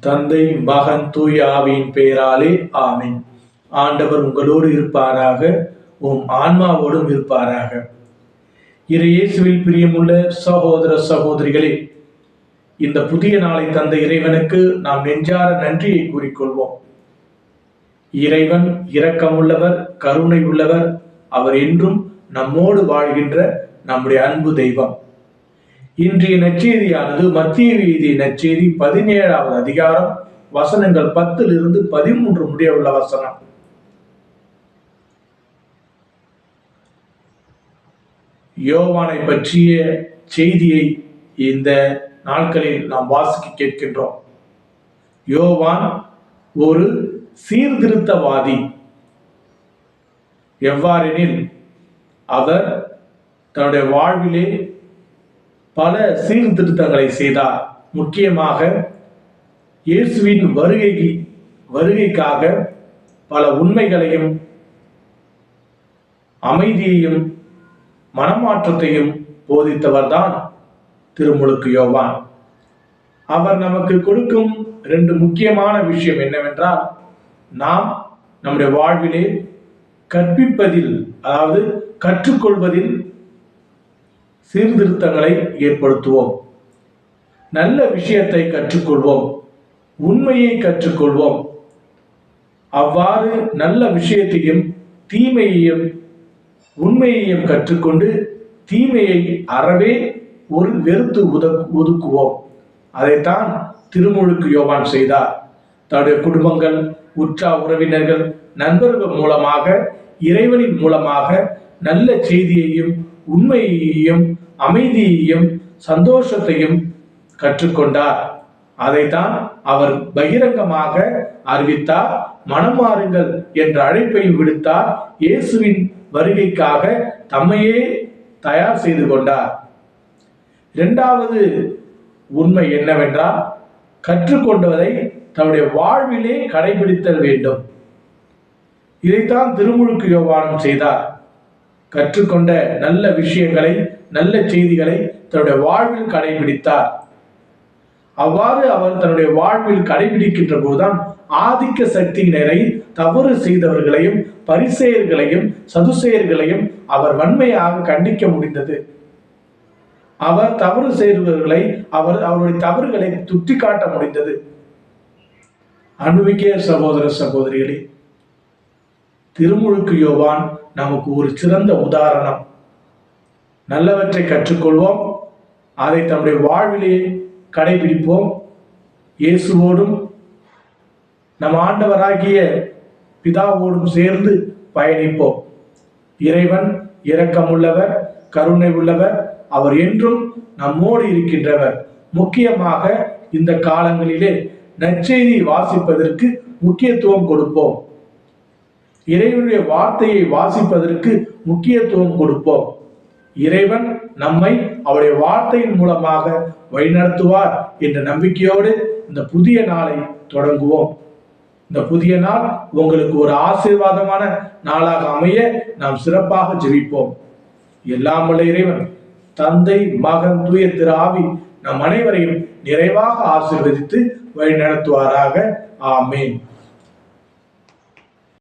தந்தை, மகன், தூய ஆவியின் பெயராலே ஆமென். ஆண்டவர் உங்களோடு இருப்பாராக, உம் ஆன்மாவோடும் இருப்பாராக. இயேசுவில் பிரியமுள்ள சகோதர சகோதரிகளே, இந்த புதிய நாளை தந்த இறைவனுக்கு நாம் நெஞ்சார நன்றியை கூறிக்கொள்வோம். இறைவன் இரக்கமுள்ளவர், கருணை உள்ளவர். அவர் என்றும் நம்மோடு வாழ்கின்ற நம்முடைய அன்பு தெய்வம். இன்றைய நற்செய்தியானது மத்திய எழுதிய நற்செய்தி 17வது அதிகாரம் வசனங்கள் 10 13 முடிய உள்ள வசனம். யோவானை பற்றிய செய்தியை இந்த நாட்களில் நாம் வாசிக்க கேட்கின்றோம். யோவான் ஒரு சீர்திருத்தவாதி. எவ்வாறெனில் அவர் தன்னுடைய வாழ்விலே பல சீர்திருத்தங்களை செய்தார். முக்கியமாக இயேசுவின் வருகைக்காக பல உண்மைகளையும் அமைதியையும் மனமாற்றத்தையும் போதித்தவர்தான் திருமுழுக்கு யோவான். அவர் நமக்கு கொடுக்கும் 2 முக்கியமான விஷயம் என்னவென்றால், நாம் நம்முடைய வாழ்விலே கற்பிப்பதில், அதாவது கற்றுக்கொள்வதில் சீர்திருத்தங்களை ஏற்படுத்துவோம். நல்ல விஷயத்தை கற்றுக்கொள்வோம், உண்மையை கற்றுக்கொள்வோம். அவ்வாறு நல்ல விஷயத்தையும் தீமையையும் உண்மையையும் கற்றுக்கொண்டு தீமையை அறவே வெறுத்து ஒதுக்குவோம். அதைத்தான் திருமுழுக்கு யோவான் செய்தார். தன்னுடைய குடும்பங்கள், உற்றார் உறவினர்கள், நண்பர்கள் மூலமாக, இறைவனின் மூலமாக நல்ல செய்தியையும் உண்மையையும் அமைதியையும் சந்தோஷத்தையும் கற்றுக்கொண்டார். அதைத்தான் அவர் பகிரங்கமாக அறிவித்தார். மனம் மாறுங்கள் என்ற அழைப்பையும் விடுத்தார். இயேசுவின் வருகைக்காக தம்மையே தயார் செய்து கொண்டார். 2வது உண்மை என்னவென்றால், கற்றுக்கொண்டதை தன்னுடைய வாழ்விலே கடைபிடித்தல் வேண்டும். இதைத்தான் திருமுழுக்கு யோவானும் செய்தார். கற்றுக்கொண்ட நல்ல விஷயங்களை, நல்ல செய்திகளை தன்னுடைய வாழ்வில் கடைபிடித்தார். அவ்வாறு அவர் தன்னுடைய வாழ்வில் கடைபிடிக்கின்ற போதுதான் ஆதிக்க சக்தியினரை, தவறு செய்தவர்களையும் பரிசேயர்களையும் சதுசேயர்களையும் அவர் வன்மையாக கண்டிக்க முடிந்தது. அவர் தவறு செய்தவர்களை அவருடைய தவறுகளை சுட்டி காட்ட முடிந்தது. அன்புமிக்க சகோதர சகோதரிகளே, திருமுழுக்கு யோவான் நமக்கு ஒரு சிறந்த உதாரணம். நல்லவற்றை கற்றுக்கொள்வோம், அதை தம்முடைய வாழ்விலே கடைபிடிப்போம். இயேசுவோடும் நம் ஆண்டவராகிய பிதாவோடும் சேர்ந்து பயணிப்போம். இறைவன் இரக்கமுள்ளவர், கருணை உள்ளவர். அவர் என்றும் நம்மோடு இருக்கின்றவர். முக்கியமாக இந்த காலங்களிலே நற்செய்தி வாசிப்பதற்கு முக்கியத்துவம் கொடுப்போம். இறைவனுடைய வார்த்தையை வாசிப்பதற்கு முக்கியத்துவம் கொடுப்போம். இறைவன் நம்மை அவருடைய வார்த்தையின் மூலமாக வழிநடத்துவார் என்ற நம்பிக்கையோடு இந்த புதிய நாளை தொடங்குவோம். இந்த புதிய நாள் உங்களுக்கு ஒரு ஆசீர்வாதமான நாளாக அமைய நாம் சிறப்பாக ஜெபிப்போம். எல்லாம் வல்ல இறைவன் தந்தை, மகன், தூய திரு ஆவி நம் அனைவரையும் நிறைவாக ஆசீர்வதித்து வழி நடத்துவாராக. ஆமேன்.